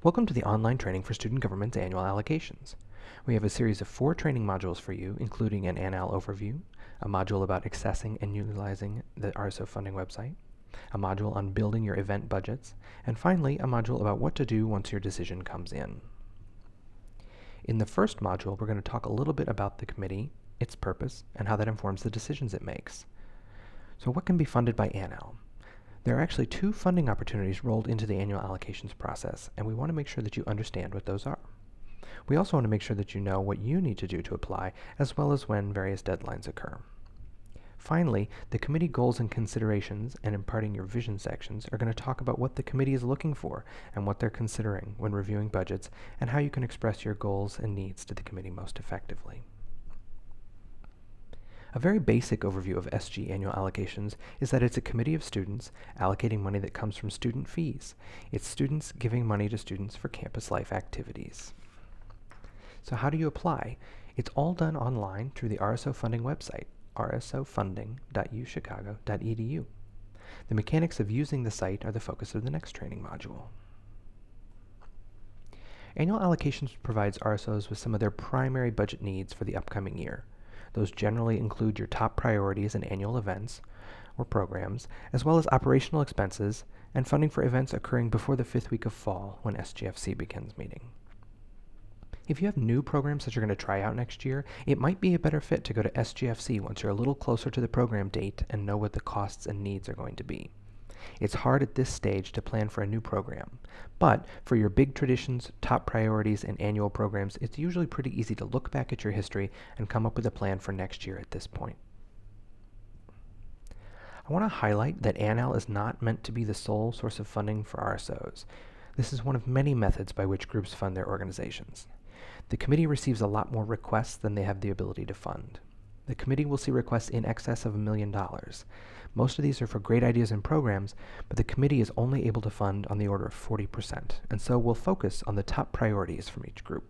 Welcome to the online training for student government's annual allocations. We have a series of 4 training modules for you, including an Annual overview, a module about accessing and utilizing the RSO funding website, a module on building your event budgets, and finally, a module about what to do once your decision comes in. In the first module, we're going to talk a little bit about the committee, its purpose, and how that informs the decisions it makes. So what can be funded by Annual? There are actually 2 funding opportunities rolled into the annual allocations process, and we want to make sure that you understand what those are. We also want to make sure that you know what you need to do to apply, as well as when various deadlines occur. Finally, the committee goals and considerations and imparting your vision sections are going to talk about what the committee is looking for and what they're considering when reviewing budgets, and how you can express your goals and needs to the committee most effectively. A very basic overview of SG annual allocations is that it's a committee of students allocating money that comes from student fees. It's students giving money to students for campus life activities. So how do you apply? It's all done online through the RSO funding website, rsofunding.uchicago.edu. The mechanics of using the site are the focus of the next training module. Annual allocations provides RSOs with some of their primary budget needs for the upcoming year. Those generally include your top priorities and annual events or programs, as well as operational expenses and funding for events occurring before the 5th week of fall when SGFC begins meeting. If you have new programs that you're going to try out next year, it might be a better fit to go to SGFC once you're a little closer to the program date and know what the costs and needs are going to be. It's hard at this stage to plan for a new program, but for your big traditions, top priorities, and annual programs, it's usually pretty easy to look back at your history and come up with a plan for next year at this point. I want to highlight that Annual is not meant to be the sole source of funding for RSOs. This is one of many methods by which groups fund their organizations. The committee receives a lot more requests than they have the ability to fund. The committee will see requests in excess of $1 million. Most of these are for great ideas and programs, but the committee is only able to fund on the order of 40%, and so we'll focus on the top priorities from each group.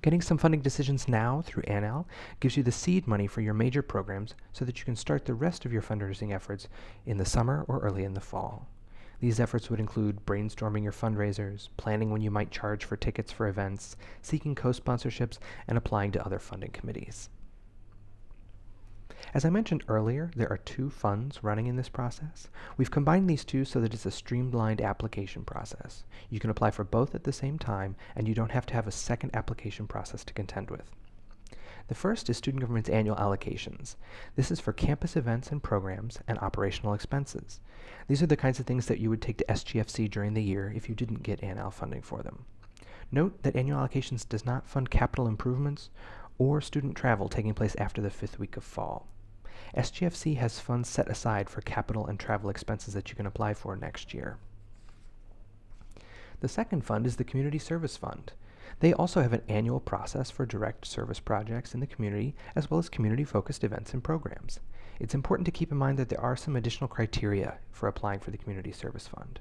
Getting some funding decisions now through Annual gives you the seed money for your major programs so that you can start the rest of your fundraising efforts in the summer or early in the fall. These efforts would include brainstorming your fundraisers, planning when you might charge for tickets for events, seeking co-sponsorships, and applying to other funding committees. As I mentioned earlier, there are 2 funds running in this process. We've combined these 2 so that it's a streamlined application process. You can apply for both at the same time, and you don't have to have a second application process to contend with. The first is Student Government's Annual Allocations. This is for campus events and programs and operational expenses. These are the kinds of things that you would take to SGFC during the year if you didn't get Annual funding for them. Note that Annual Allocations does not fund capital improvements or student travel taking place after the 5th week of fall. SGFC has funds set aside for capital and travel expenses that you can apply for next year. The second fund is the Community Service Fund. They also have an annual process for direct service projects in the community, as well as community-focused events and programs. It's important to keep in mind that there are some additional criteria for applying for the Community Service Fund.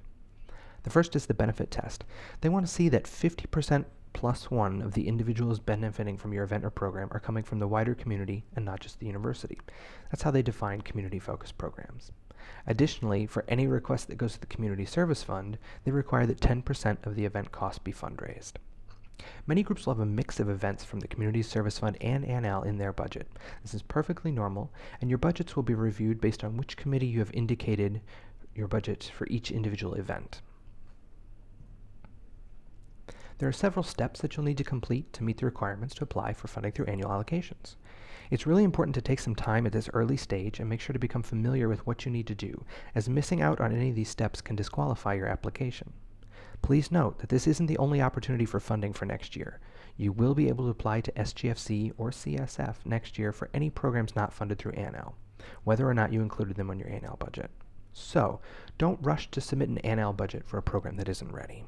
The first is the benefit test. They want to see that 50% plus 1 of the individuals benefiting from your event or program are coming from the wider community and not just the university. That's how they define community-focused programs. Additionally, for any request that goes to the Community Service Fund, they require that 10% of the event cost be fundraised. Many groups will have a mix of events from the Community Service Fund and Annual in their budget. This is perfectly normal, and your budgets will be reviewed based on which committee you have indicated your budget for each individual event. There are several steps that you'll need to complete to meet the requirements to apply for funding through annual allocations. It's really important to take some time at this early stage and make sure to become familiar with what you need to do, as missing out on any of these steps can disqualify your application. Please note that this isn't the only opportunity for funding for next year. You will be able to apply to SGFC or CSF next year for any programs not funded through Annual, whether or not you included them on your Annual budget. So, don't rush to submit an Annual budget for a program that isn't ready.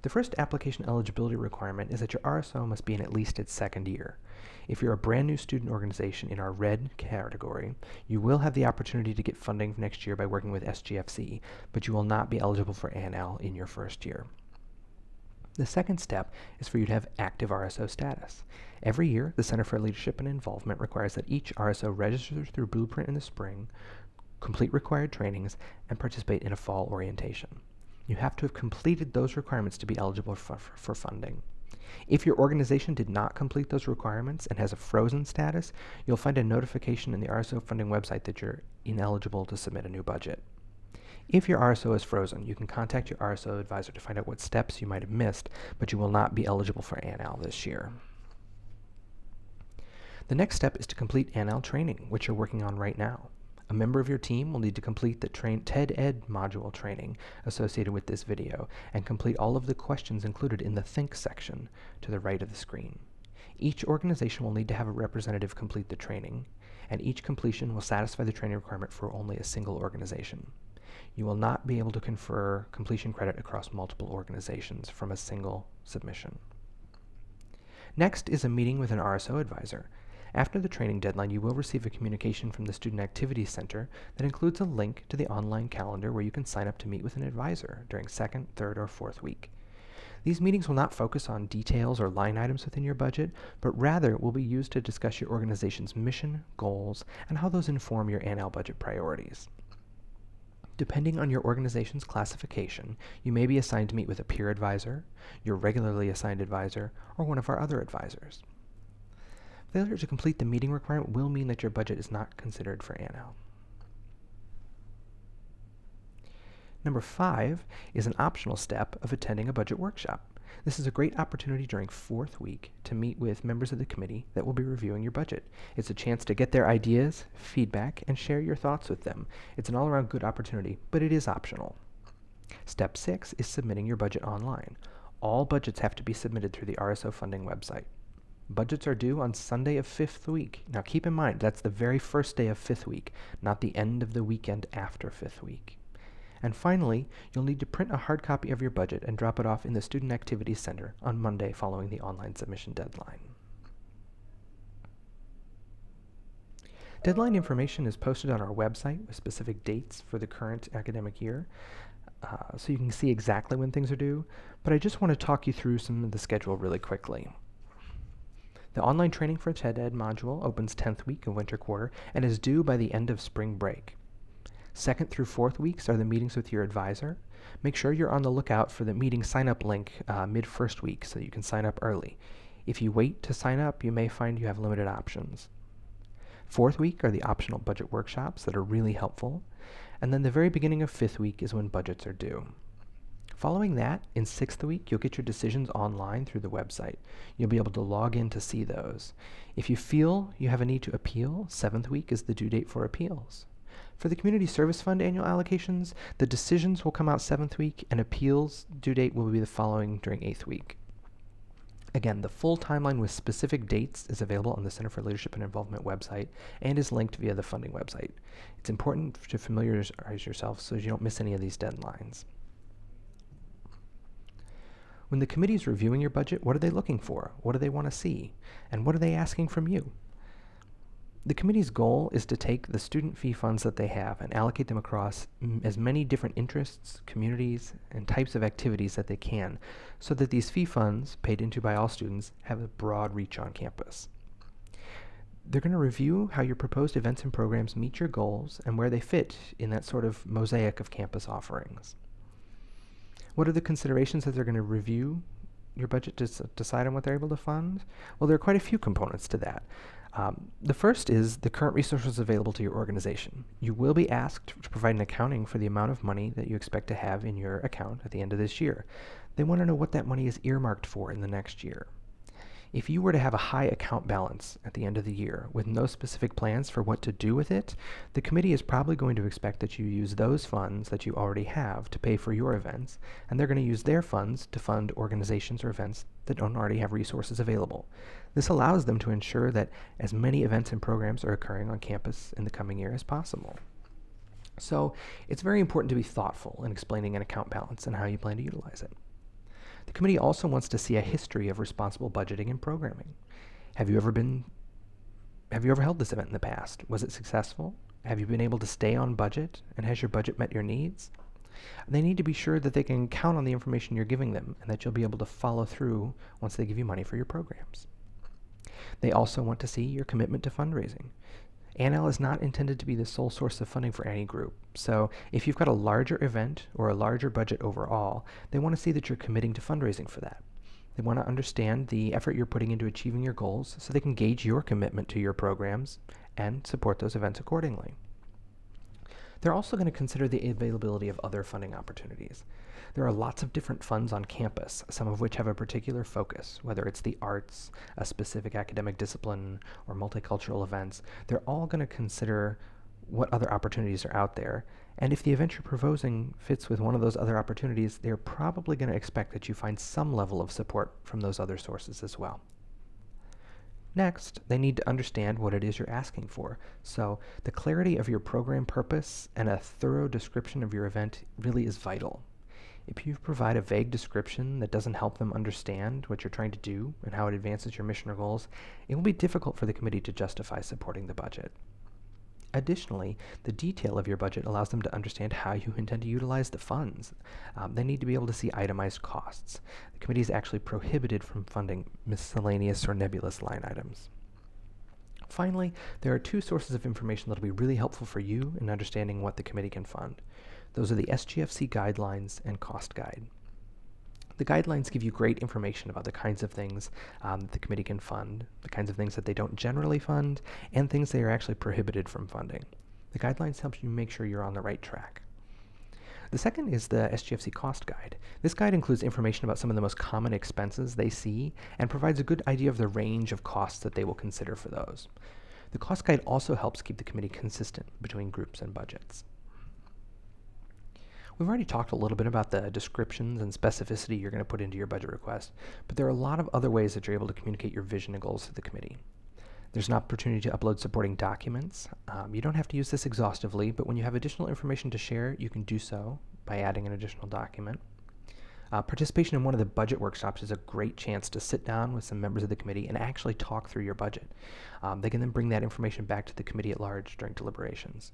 The first application eligibility requirement is that your RSO must be in at least its 2nd year. If you're a brand new student organization in our red category, you will have the opportunity to get funding next year by working with SGFC, but you will not be eligible for Annual in your 1st year. The second step is for you to have active RSO status. Every year, the Center for Leadership and Involvement requires that each RSO registers through Blueprint in the spring, complete required trainings, and participate in a fall orientation. You have to have completed those requirements to be eligible for funding. If your organization did not complete those requirements and has a frozen status, you'll find a notification in the RSO funding website that you're ineligible to submit a new budget. If your RSO is frozen, you can contact your RSO advisor to find out what steps you might have missed, but you will not be eligible for ANAL this year. The next step is to complete ANAL training, which you're working on right now. A member of your team will need to complete the TED Ed module training associated with this video and complete all of the questions included in the Think section to the right of the screen. Each organization will need to have a representative complete the training, and each completion will satisfy the training requirement for only a single organization. You will not be able to confer completion credit across multiple organizations from a single submission. Next is a meeting with an RSO advisor. After the training deadline, you will receive a communication from the Student Activities Center that includes a link to the online calendar where you can sign up to meet with an advisor during second, third, or fourth week. These meetings will not focus on details or line items within your budget, but rather will be used to discuss your organization's mission, goals, and how those inform your ANAL budget priorities. Depending on your organization's classification, you may be assigned to meet with a peer advisor, your regularly assigned advisor, or one of our other advisors. Failure to complete the meeting requirement will mean that your budget is not considered for ANAL. Number 5 is an optional step of attending a budget workshop. This is a great opportunity during fourth week to meet with members of the committee that will be reviewing your budget. It's a chance to get their ideas, feedback, and share your thoughts with them. It's an all-around good opportunity, but it is optional. Step 6 is submitting your budget online. All budgets have to be submitted through the RSO funding website. Budgets are due on Sunday of 5th week. Now keep in mind, that's the very first day of 5th week, not the end of the weekend after 5th week. And finally, you'll need to print a hard copy of your budget and drop it off in the Student Activities Center on Monday following the online submission deadline. Deadline information is posted on our website with specific dates for the current academic year, so you can see exactly when things are due, but I just want to talk you through some of the schedule really quickly. The online training for TED Ed module opens 10th week of winter quarter and is due by the end of spring break. 2nd through 4th weeks are the meetings with your advisor. Make sure you're on the lookout for the meeting sign-up link mid-first week so that you can sign up early. If you wait to sign up, you may find you have limited options. 4th week are the optional budget workshops that are really helpful. And then the very beginning of 5th week is when budgets are due. Following that, in 6th week, you'll get your decisions online through the website. You'll be able to log in to see those. If you feel you have a need to appeal, 7th week is the due date for appeals. For the Community Service Fund annual allocations, the decisions will come out 7th week, and appeals due date will be the following during 8th week. Again, the full timeline with specific dates is available on the Center for Leadership and Involvement website and is linked via the funding website. It's important to familiarize yourself so you don't miss any of these deadlines. When the committee is reviewing your budget, what are they looking for? What do they want to see? And what are they asking from you? The committee's goal is to take the student fee funds that they have and allocate them across as many different interests, communities, and types of activities that they can, so that these fee funds, paid into by all students, have a broad reach on campus. They're going to review how your proposed events and programs meet your goals and where they fit in that sort of mosaic of campus offerings. What are the considerations that they're going to review your budget to decide on what they're able to fund? Well, there are quite a few components to that. The first is the current resources available to your organization. You will be asked to provide an accounting for the amount of money that you expect to have in your account at the end of this year. They want to know what that money is earmarked for in the next year. If you were to have a high account balance at the end of the year with no specific plans for what to do with it, the committee is probably going to expect that you use those funds that you already have to pay for your events, and they're going to use their funds to fund organizations or events that don't already have resources available. This allows them to ensure that as many events and programs are occurring on campus in the coming year as possible. So it's very important to be thoughtful in explaining an account balance and how you plan to utilize it. The committee also wants to see a history of responsible budgeting and programming. Have you ever held this event in the past? Was it successful? Have you been able to stay on budget? And has your budget met your needs? They need to be sure that they can count on the information you're giving them and that you'll be able to follow through once they give you money for your programs. They also want to see your commitment to fundraising. ANL is not intended to be the sole source of funding for any group, so if you've got a larger event or a larger budget overall, they want to see that you're committing to fundraising for that. They want to understand the effort you're putting into achieving your goals so they can gauge your commitment to your programs and support those events accordingly. They're also going to consider the availability of other funding opportunities. There are lots of different funds on campus, some of which have a particular focus, whether it's the arts, a specific academic discipline, or multicultural events. They're all going to consider what other opportunities are out there, and if the event you're proposing fits with one of those other opportunities, they're probably going to expect that you find some level of support from those other sources as well. Next, they need to understand what it is you're asking for. So the clarity of your program purpose and a thorough description of your event really is vital. If you provide a vague description that doesn't help them understand what you're trying to do and how it advances your mission or goals, it will be difficult for the committee to justify supporting the budget. Additionally, the detail of your budget allows them to understand how you intend to utilize the funds. They need to be able to see itemized costs. The committee is actually prohibited from funding miscellaneous or nebulous line items. Finally, there are two sources of information that will be really helpful for you in understanding what the committee can fund. Those are the SGFC guidelines and cost guide. The guidelines give you great information about the kinds of things that the committee can fund, the kinds of things that they don't generally fund, and things they are actually prohibited from funding. The guidelines help you make sure you're on the right track. The second is the SGFC cost guide. This guide includes information about some of the most common expenses they see and provides a good idea of the range of costs that they will consider for those. The cost guide also helps keep the committee consistent between groups and budgets. We've already talked a little bit about the descriptions and specificity you're going to put into your budget request, but there are a lot of other ways that you're able to communicate your vision and goals to the committee. There's an opportunity to upload supporting documents. You don't have to use this exhaustively, but when you have additional information to share, you can do so by adding an additional document. Participation in one of the budget workshops is a great chance to sit down with some members of the committee and actually talk through your budget. They can then bring that information back to the committee at large during deliberations.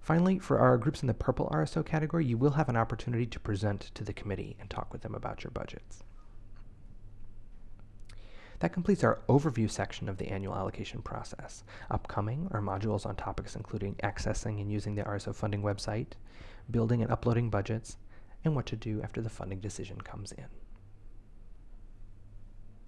Finally, for our groups in the purple RSO category, you will have an opportunity to present to the committee and talk with them about your budgets. That completes our overview section of the annual allocation process. Upcoming are modules on topics including accessing and using the RSO funding website, building and uploading budgets, and what to do after the funding decision comes in.